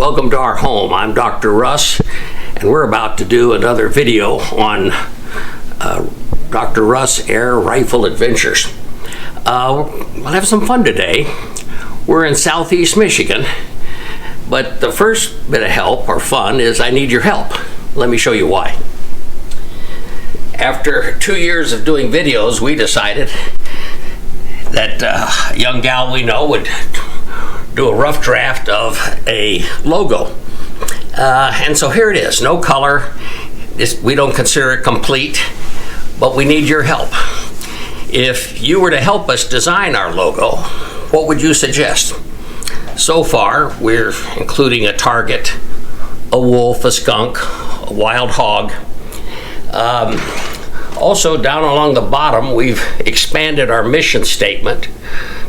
Welcome to our home. I'm Dr. Russ, and we're about to do another video on Dr. Russ Air Rifle Adventures. We'll have some fun today. We're in southeast Michigan, but the first bit of help or fun is I need your help. Let me show you why. After 2 years of doing videos, we decided that a young gal we know would do a rough draft of a logo. And so here it is, no color. We don't consider it complete, but we need your help. If you were to help us design our logo, what would you suggest? So far, we're including a target, a wolf, a skunk, a wild hog. Also, down along the bottom, we've expanded our mission statement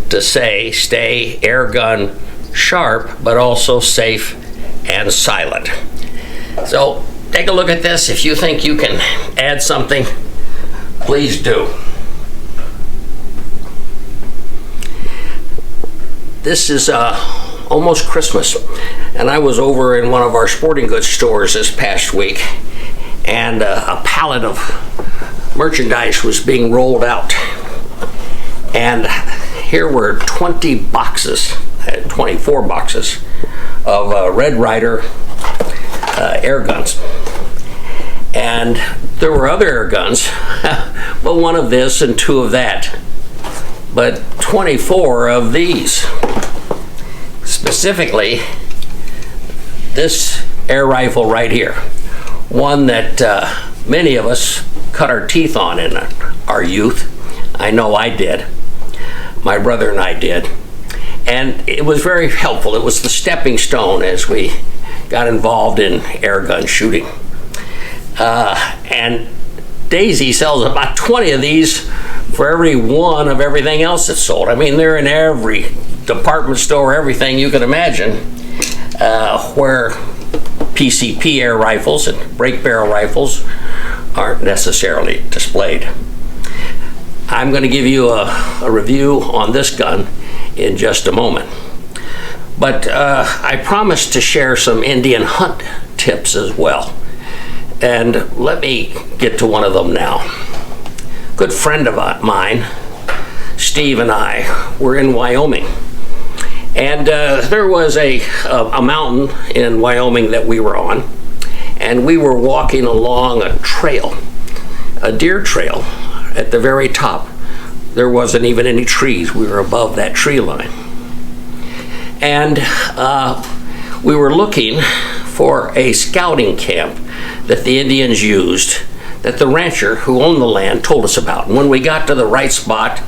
to say, stay air gun sharp, but also safe and silent. So take a look at this. If you think you can add something, please do. This is almost Christmas, and I was over in one of our sporting goods stores this past week, and a pallet of merchandise was being rolled out. And here were 20 boxes, 24 boxes of Red Ryder air guns. And there were other air guns, but one of this and two of that. But 24 of these. Specifically, this air rifle right here. One that many of us cut our teeth on in our youth. I know I did. My brother and I did. And it was very helpful. It was the stepping stone as we got involved in air gun shooting. And Daisy sells about 20 of these for every one of everything else that's sold. I mean, they're in every department store, everything you can imagine, where PCP air rifles and break barrel rifles aren't necessarily displayed. I'm going to give you a review on this gun in just a moment. But I promised to share some Indian hunt tips as well. And let me get to one of them now. A good friend of mine, Steve, and I were in Wyoming. And there was a mountain in Wyoming that we were on. And we were walking along a trail, a deer trail. At the very top, there wasn't even any trees. We were above that tree line. And we were looking for a scouting camp that the Indians used, that the rancher who owned the land told us about. And when we got to the right spot,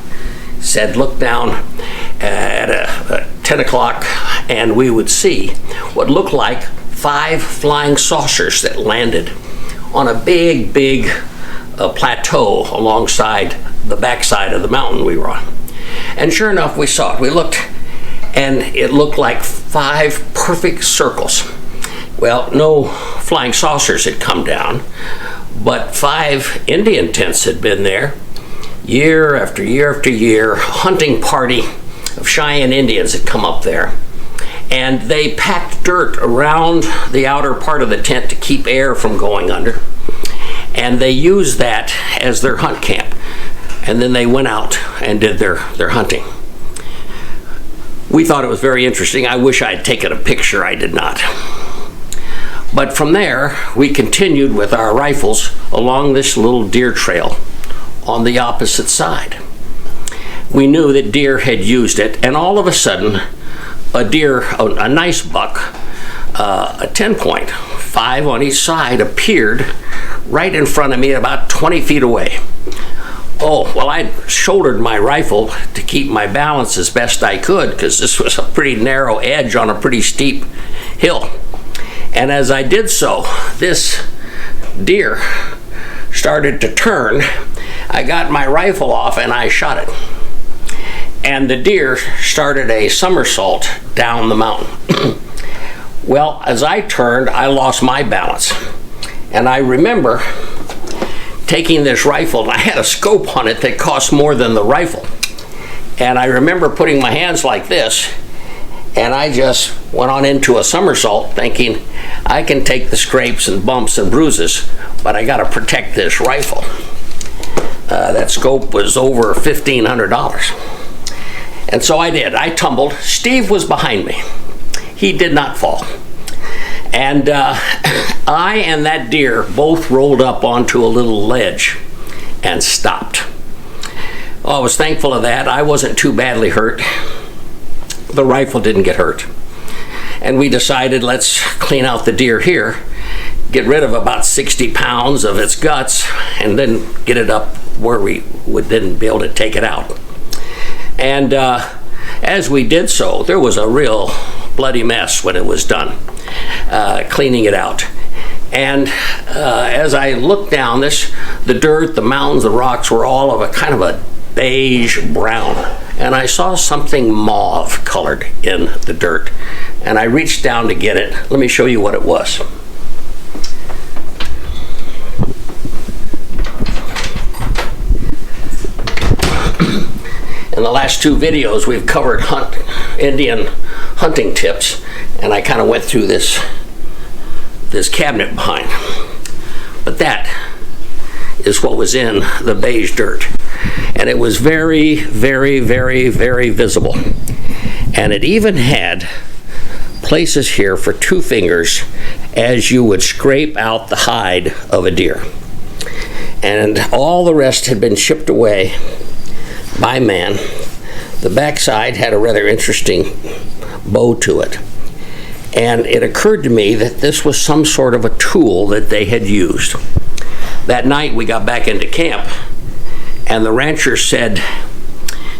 said look down at 10 o'clock and we would see what looked like 5 flying saucers that landed on a big plateau alongside the backside of the mountain we were on. And sure enough, we saw it. We looked, and it looked like 5 perfect circles. Well, no flying saucers had come down, but 5 Indian tents had been there year after year after year. A hunting party of Cheyenne Indians had come up there, and they packed dirt around the outer part of the tent to keep air from going under. And they used that as their hunt camp. And then they went out and did their hunting. We thought it was very interesting. I wish I'd taken a picture. I did not. But from there, we continued with our rifles along this little deer trail on the opposite side. We knew that deer had used it, and all of a sudden, a deer, a nice buck, a 10-point, 5 on each side, appeared right in front of me about 20 feet away. Oh, well, I shouldered my rifle to keep my balance as best I could because this was a pretty narrow edge on a pretty steep hill. And as I did so, this deer started to turn. I got my rifle off and I shot it. And the deer started a somersault down the mountain. Well, as I turned, I lost my balance. And I remember taking this rifle, and I had a scope on it that cost more than the rifle. And I remember putting my hands like this and I just went on into a somersault thinking I can take the scrapes and bumps and bruises, but I got to protect this rifle. That scope was over $1,500. And so I did. I tumbled. Steve was behind me. He did not fall. And I and that deer both rolled up onto a little ledge and stopped. Well, I was thankful of that. I wasn't too badly hurt. The rifle didn't get hurt. And we decided, let's clean out the deer here, get rid of about 60 pounds of its guts, and then get it up where we would then be able to take it out. And as we did so, there was a real bloody mess when it was done, cleaning it out. And as I looked down, the dirt, the mountains, the rocks were all of a kind of a beige brown. And I saw something mauve colored in the dirt. And I reached down to get it. Let me show you what it was. In the last two videos, we've covered Indian hunting tips, and I kind of went through this cabinet behind. But that is what was in the beige dirt. And it was very, very, very, very visible. And it even had places here for 2 fingers as you would scrape out the hide of a deer. And all the rest had been chipped away by man. The backside had a rather interesting bow to it. And it occurred to me that this was some sort of a tool that they had used. That night we got back into camp, and the rancher said,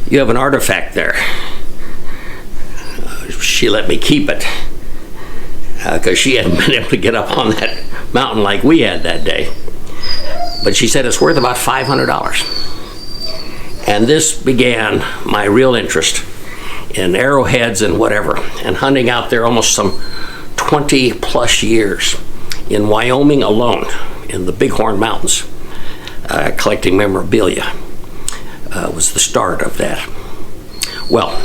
"You have an artifact there." She let me keep it because she hadn't been able to get up on that mountain like we had that day. But she said it's worth about $500. And this began my real interest in arrowheads and whatever, and hunting out there almost some 20 plus years in Wyoming alone, in the Bighorn Mountains, collecting memorabilia was the start of that. Well,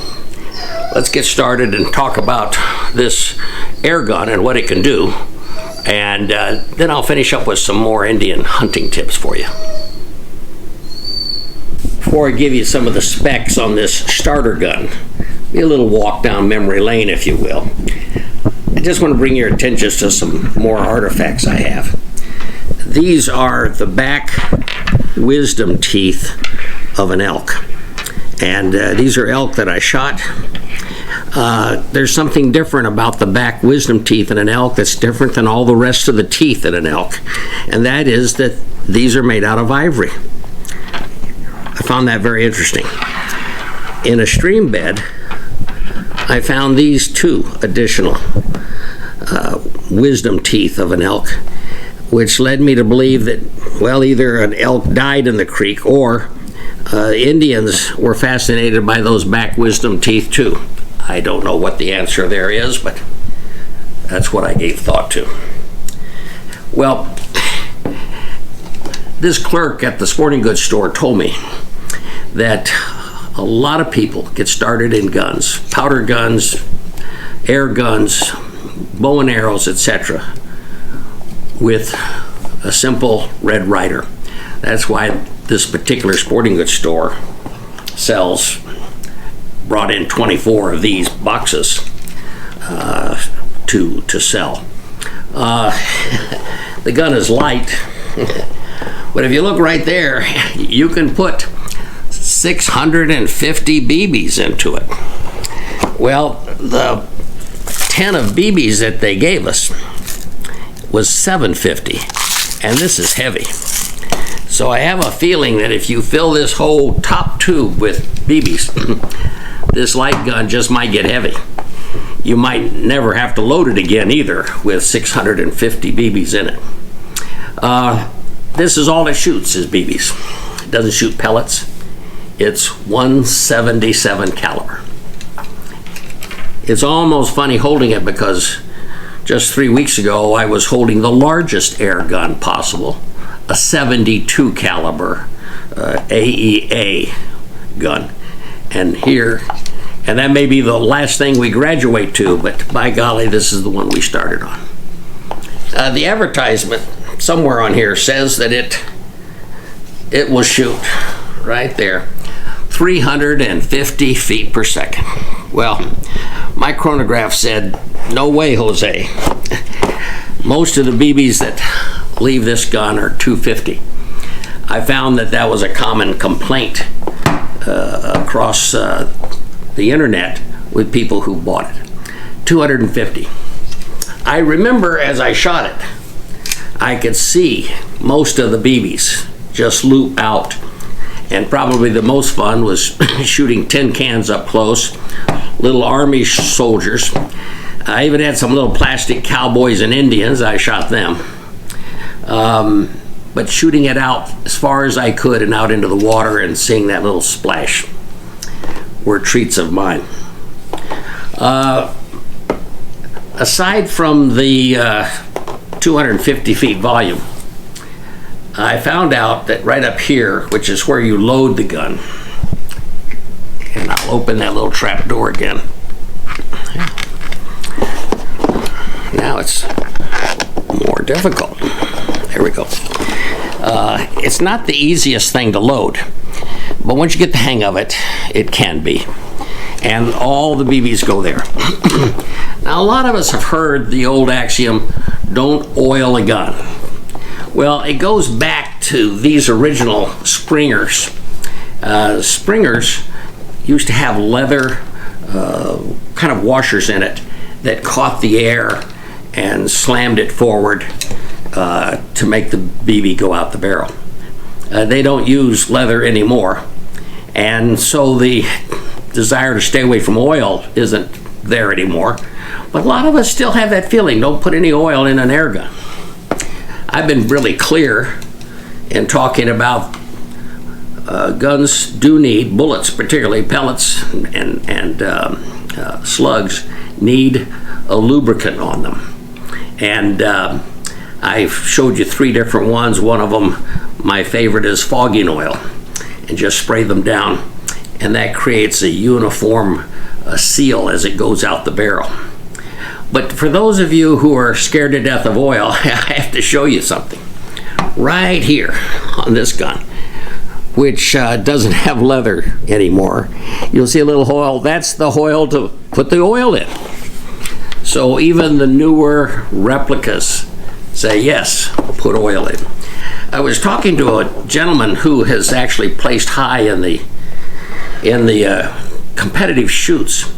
let's get started and talk about this air gun and what it can do, and then I'll finish up with some more Indian hunting tips for you. Before I give you some of the specs on this starter gun, be a little walk down memory lane, if you will. I just want to bring your attention to some more artifacts I have. These are the back wisdom teeth of an elk. And these are elk that I shot. There's something different about the back wisdom teeth in an elk that's different than all the rest of the teeth in an elk. And that is that these are made out of ivory. I found that very interesting. In a stream bed, I found these 2 additional wisdom teeth of an elk, which led me to believe that, well, either an elk died in the creek or Indians were fascinated by those back wisdom teeth too. I don't know what the answer there is, but that's what I gave thought to. Well, this clerk at the sporting goods store told me that a lot of people get started in guns, powder guns, air guns, bow and arrows, etc., with a simple Red Ryder. That's why this particular sporting goods store brought in 24 of these boxes to sell. The gun is light, but if you look right there, you can put 650 BBs into it. Well, the 10 of BBs that they gave us was 750, and this is heavy. So I have a feeling that if you fill this whole top tube with BBs, this light gun just might get heavy. You might never have to load it again either with 650 BBs in it. This is all it shoots is BBs. It doesn't shoot pellets. It's 177 caliber. It's almost funny holding it because just 3 weeks ago I was holding the largest air gun possible, a 72 caliber AEA gun. And here And that may be the last thing we graduate to, but by golly, this is the one we started on. The advertisement somewhere on here says that it will shoot right there 350 feet per second. Well, my chronograph said, no way, Jose. Most of the BBs that leave this gun are 250. I found that was a common complaint across the internet with people who bought it. 250. I remember as I shot it, I could see most of the BBs just loop out. And probably the most fun was shooting tin cans up close, little army soldiers. I even had some little plastic cowboys and Indians. I shot them. But shooting it out as far as I could and out into the water and seeing that little splash were treats of mine. Aside from the 250 feet volume, I found out that right up here, which is where you load the gun, and I'll open that little trap door again. Now it's more difficult. There we go. It's not the easiest thing to load, but once you get the hang of it, it can be. And all the BBs go there. Now, a lot of us have heard the old axiom, don't oil a gun. Well, it goes back to these original Springers. Springers used to have leather kind of washers in it that caught the air and slammed it forward to make the BB go out the barrel. They don't use leather anymore, and so the desire to stay away from oil isn't there anymore. But a lot of us still have that feeling, don't put any oil in an air gun. I've been really clear in talking about guns do need, bullets particularly, pellets and slugs need a lubricant on them. And I showed you 3 different ones. One of them, my favorite, is fogging oil. And just spray them down, and that creates a uniform seal as it goes out the barrel. But for those of you who are scared to death of oil, I have to show you something. Right here on this gun, which doesn't have leather anymore, you'll see a little hole. That's the hole to put the oil in. So even the newer replicas say, yes, put oil in. I was talking to a gentleman who has actually placed high in the competitive shoots.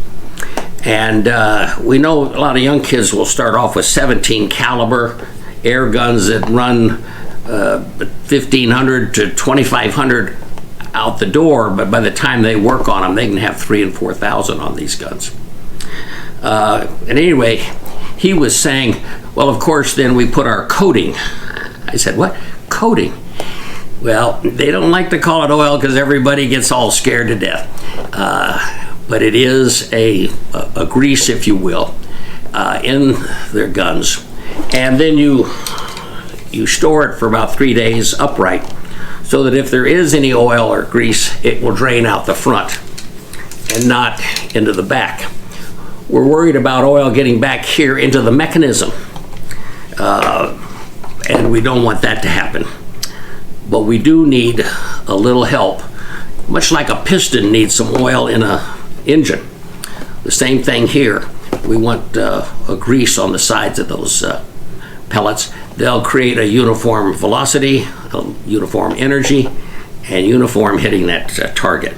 And we know a lot of young kids will start off with 17 caliber air guns that run 1,500 to 2,500 out the door, but by the time they work on them, they can have 3,000 and 4,000 on these guns. And anyway, he was saying, well, of course, then we put our coating. I said, what? Coating? Well, they don't like to call it oil because everybody gets all scared to death. But it is a grease, if you will, in their guns. And then you store it for about 3 days upright so that if there is any oil or grease, it will drain out the front and not into the back. We're worried about oil getting back here into the mechanism, and we don't want that to happen. But we do need a little help, much like a piston needs some oil in an engine. The same thing here. We want a grease on the sides of those pellets. They'll create a uniform velocity, a uniform energy, and uniform hitting that target.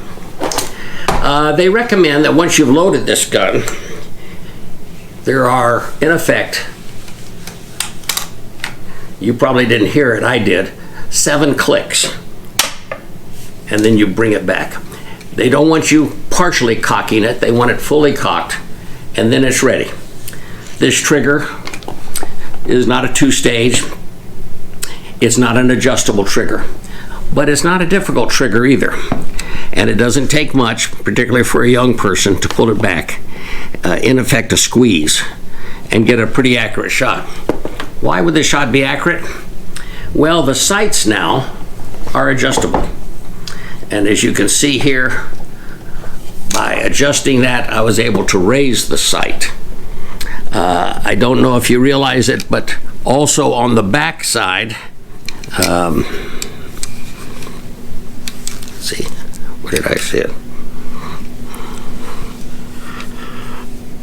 They recommend that once you've loaded this gun, there are, in effect, you probably didn't hear it, I did, 7 clicks, and then you bring it back. They don't want you partially cocking it, they want it fully cocked, and then it's ready. This trigger is not a 2-stage, it's not an adjustable trigger, but it's not a difficult trigger either. And it doesn't take much, particularly for a young person, to pull it back, in effect a squeeze, and get a pretty accurate shot. Why would the shot be accurate? Well, the sights now are adjustable. And as you can see here, by adjusting that, I was able to raise the sight. I don't know if you realize it, but also on the back side, let's see, where did I see it?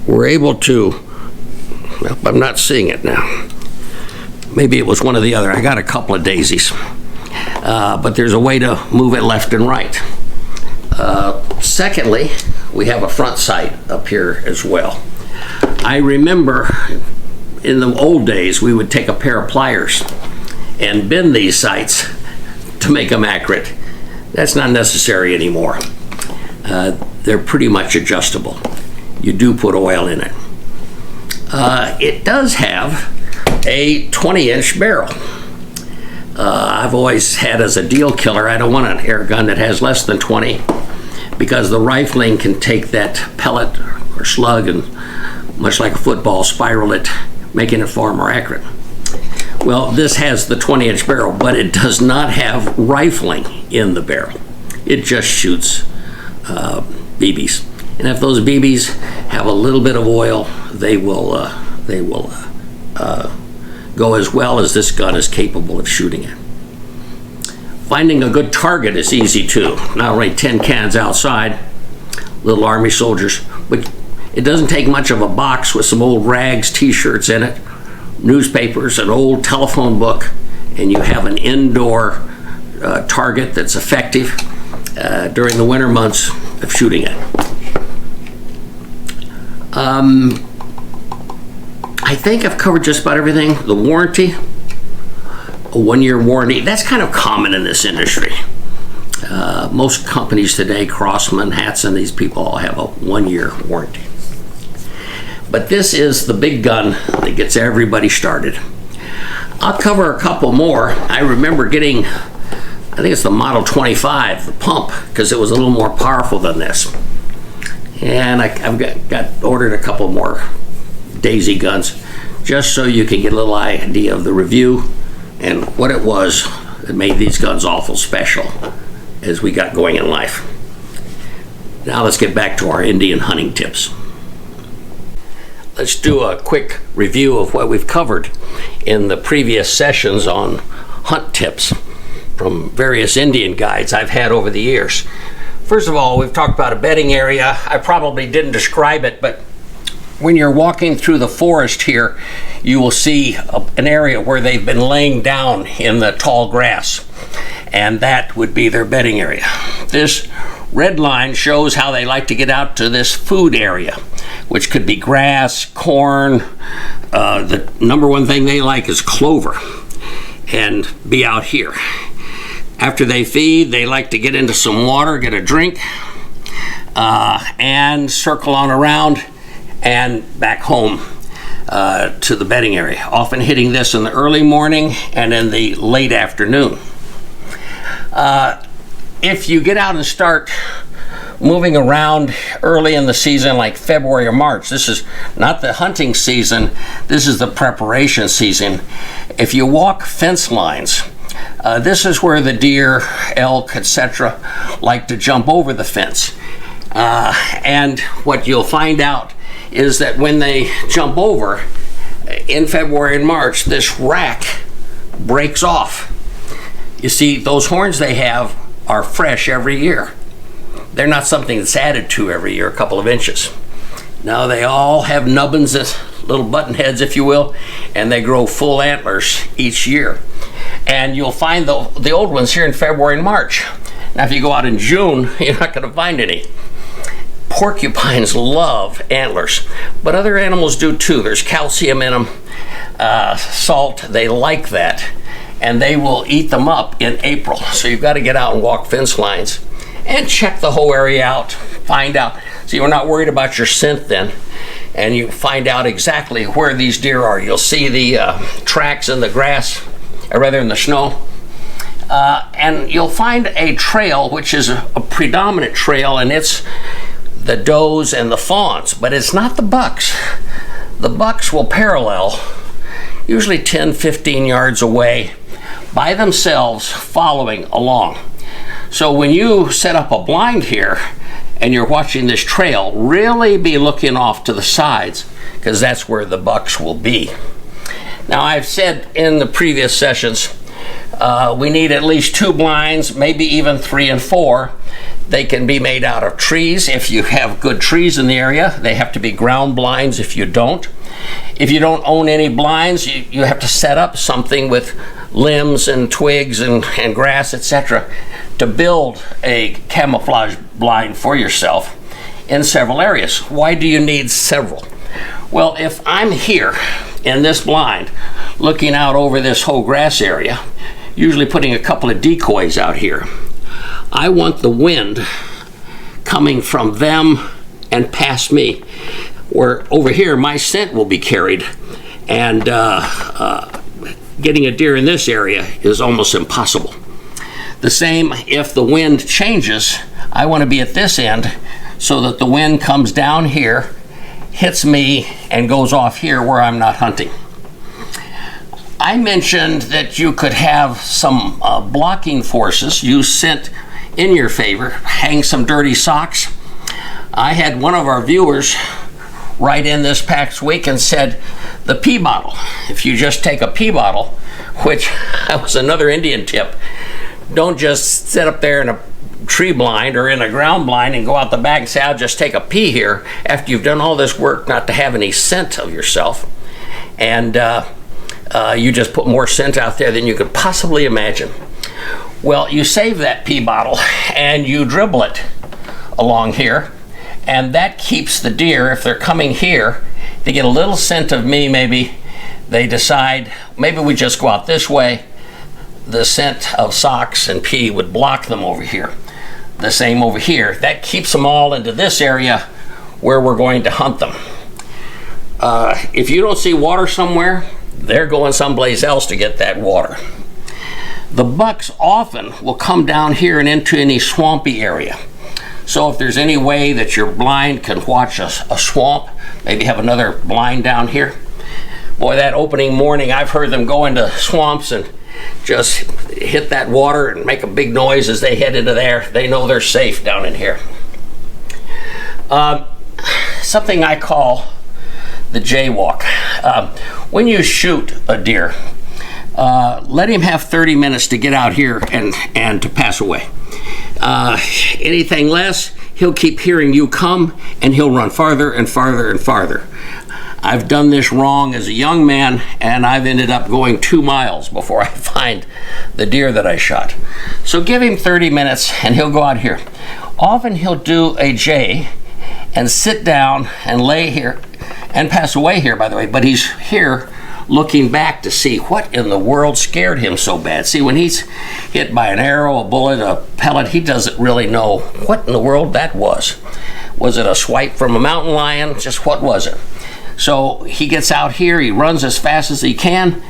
We're able to, well, I'm not seeing it now. Maybe it was one or the other. I got a couple of daisies. But there's a way to move it left and right. Secondly, we have a front sight up here as well. I remember in the old days, we would take a pair of pliers and bend these sights to make them accurate. That's not necessary anymore. They're pretty much adjustable. You do put oil in it. It does have a 20-inch barrel. I've always had as a deal killer, I don't want an air gun that has less than 20, because the rifling can take that pellet or slug and, much like a football, spiral it, making it far more accurate. Well, this has the 20-inch barrel, but it does not have rifling in the barrel. It just shoots BBs. And if those BBs have a little bit of oil, they will go as well as this gun is capable of shooting it. Finding a good target is easy too. Not only tin cans outside, little army soldiers, but it doesn't take much of a box with some old rags, t-shirts in it, newspapers, an old telephone book, and you have an indoor target that's effective during the winter months of shooting it. I think I've covered just about everything. The warranty, a 1-year warranty, that's kind of common in this industry. Most companies today, Crossman, Hatson, these people all have a 1-year warranty. But this is the big gun that gets everybody started. I'll cover a couple more. I remember getting, I think it's the Model 25, the pump, because it was a little more powerful than this. And I've got ordered a couple more Daisy guns, just so you can get a little idea of the review and what it was that made these guns awful special as we got going in life. Now let's get back to our Indian hunting tips. Let's do a quick review of what we've covered in the previous sessions on hunt tips from various Indian guides I've had over the years. First of all, we've talked about a bedding area. I probably didn't describe it, but when you're walking through the forest here, you will see an area where they've been laying down in the tall grass, and that would be their bedding area. This red line shows how they like to get out to this food area, which could be grass, corn. The number one thing they like is clover, and be out here. After they feed, they like to get into some water, get a drink, and circle on around and back home to the bedding area, often hitting this in the early morning and in the late afternoon. If you get out and start moving around early in the season, like February or March, this is not the hunting season, this is the preparation season. If you walk fence lines, this is where the deer, elk, etc. like to jump over the fence. And what you'll find out is that when they jump over in February and March, this rack breaks off. You see, those horns they have are fresh every year. They're not something that's added to every year, a couple of inches. Now they all have nubbins, little button heads, if you will, and they grow full antlers each year. And you'll find the old ones here in February and March. Now if you go out in June, you're not going to find any. Porcupines love antlers, but other animals do too. There's calcium in them, salt, they like that, and they will eat them up in April. So you've got to get out and walk fence lines and check the whole area out, find out. So you're not worried about your scent then, and you find out exactly where these deer are. You'll see the tracks in the grass, or rather in the snow. And you'll find a trail, which is a predominant trail, and it's the does and the fawns, but it's not the bucks. The bucks will parallel, usually 10, 15 yards away, by themselves, following along. So when you set up a blind here and you're watching this trail, really be looking off to the sides, because that's where the bucks will be. Now, I've said in the previous sessions, we need at least 2 blinds, maybe even 3 and 4. They can be made out of trees if you have good trees in the area. They have to be ground blinds if you don't. If you don't own any blinds, you have to set up something with limbs and twigs and grass, etc., to build a camouflage blind for yourself in several areas. Why do you need several? Well, if I'm here in this blind looking out over this whole grass area, usually putting a couple of decoys out here, I want the wind coming from them and past me, where over here my scent will be carried, and getting a deer in this area is almost impossible. The same if the wind changes, I want to be at this end so that the wind comes down here, hits me, and goes off here where I'm not hunting. I mentioned that you could have some blocking forces, use scent in your favor, hang some dirty socks. I had one of our viewers write in this past week and said, the pee bottle, if you just take a pee bottle, which was another Indian tip, don't just sit up there in a tree blind or in a ground blind and go out the back and say, I'll just take a pee here, after you've done all this work not to have any scent of yourself. And you just put more scent out there than you could possibly imagine. Well, you save that pee bottle and you dribble it along here, and that keeps the deer, if they're coming here, they get a little scent of me, maybe they decide, maybe we just go out this way, the scent of socks and pee would block them over here. The same over here. That keeps them all into this area where we're going to hunt them. If you don't see water somewhere, they're going someplace else to get that water. The bucks often will come down here and into any swampy area. So if there's any way that your blind can watch a swamp, maybe have another blind down here. Boy, that opening morning, I've heard them go into swamps and just hit that water and make a big noise as they head into there. They know they're safe down in here. Something I call the jaywalk. When you shoot a deer, let him have 30 minutes to get out here and to pass away. Anything less, he'll keep hearing you come and he'll run farther and farther and farther. I've done this wrong as a young man, and I've ended up going 2 miles before I find the deer that I shot. So give him 30 minutes and he'll go out here. Often he'll do a jay and sit down and lay here and pass away here, by the way, but he's here looking back to see what in the world scared him so bad. See, when he's hit by an arrow, a bullet, a pellet, he doesn't really know what in the world that was. Was it a swipe from a mountain lion? Just what was it? So he gets out here, he runs as fast as he can,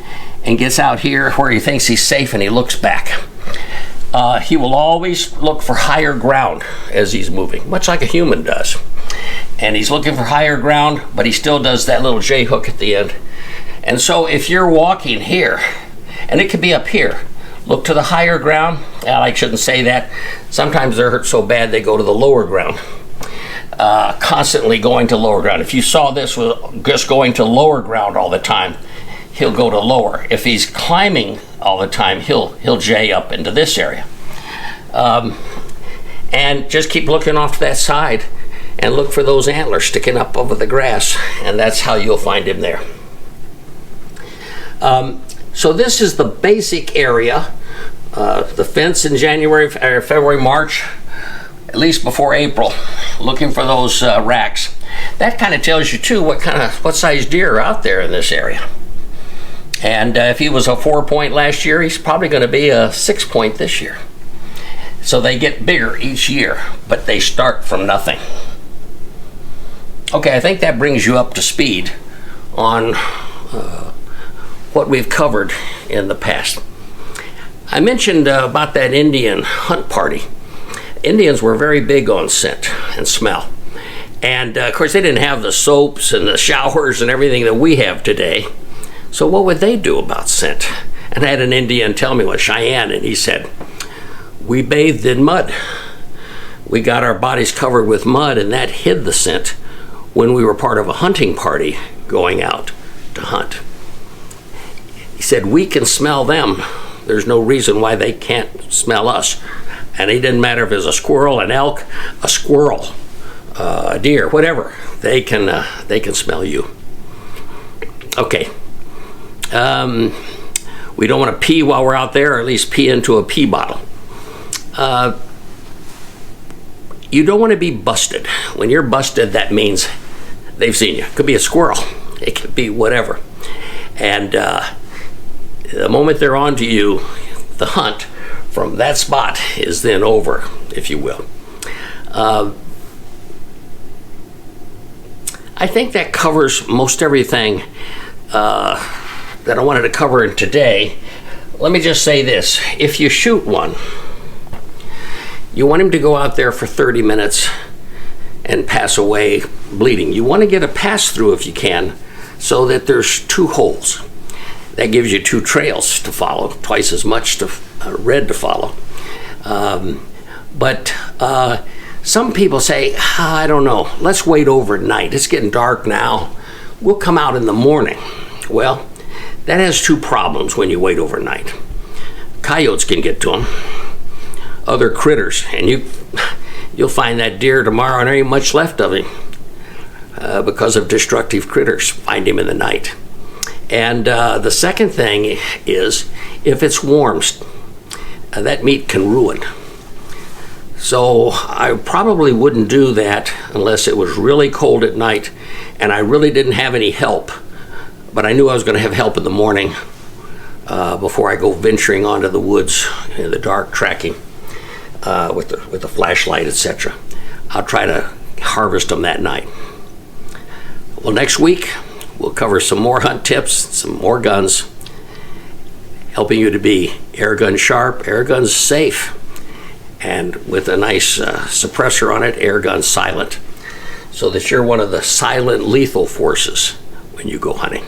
and gets out here where he thinks he's safe, and he looks back. He will always look for higher ground as he's moving, much like a human does. And he's looking for higher ground, but he still does that little J hook at the end. And so if you're walking here, and it could be up here, look to the higher ground. Well, I shouldn't say that. Sometimes they're hurt so bad they go to the lower ground. Constantly going to lower ground. If you saw this with just going to lower ground all the time, he'll go to lower. If he's climbing all the time, he'll jay up into this area. And just keep looking off to that side and look for those antlers sticking up over the grass, and that's how you'll find him there. So this is the basic area. The fence in January, February, March, at least before April, looking for those racks. That kind of tells you too what size deer are out there in this area. And if he was a 4-point last year, he's probably going to be a 6-point this year. So they get bigger each year, but they start from nothing. Okay, I think that brings you up to speed on what we've covered in the past. I mentioned about that Indian hunt party. Indians were very big on scent and smell. And of course they didn't have the soaps and the showers and everything that we have today. So what would they do about scent? And I had an Indian tell me, Cheyenne, and he said, We bathed in mud. We got our bodies covered with mud, and that hid the scent when we were part of a hunting party going out to hunt. He said, we can smell them. There's no reason why they can't smell us. And it didn't matter if it's a squirrel, an elk, a squirrel, a deer, whatever. They can smell you. Okay. We don't want to pee while we're out there, or at least pee into a pee bottle. You don't want to be busted. When you're busted, that means they've seen you. It could be a squirrel. It could be whatever. And the moment they're on to you, the hunt from that spot is then over, if you will. I think that covers most everything that I wanted to cover today. Let me just say this. If you shoot one, you want him to go out there for 30 minutes and pass away bleeding. You want to get a pass through if you can, so that there's 2 holes. That gives you 2 trails to follow, twice as much red to follow. But some people say, I don't know, let's wait overnight. It's getting dark now. We'll come out in the morning. Well, that has 2 problems when you wait overnight. Coyotes can get to them. Other critters, and you'll find that deer tomorrow and there ain't much left of him because of destructive critters find him in the night. And the second thing is, if it's warm, that meat can ruin. So I probably wouldn't do that unless it was really cold at night and I really didn't have any help, but I knew I was going to have help in the morning before I go venturing onto the woods in the dark, tracking with the flashlight, etc. I'll try to harvest them that night. Well, next week we'll cover some more hunt tips, some more guns, helping you to be air gun sharp, air gun safe, and with a nice suppressor on it, air gun silent, so that you're one of the silent lethal forces when you go hunting.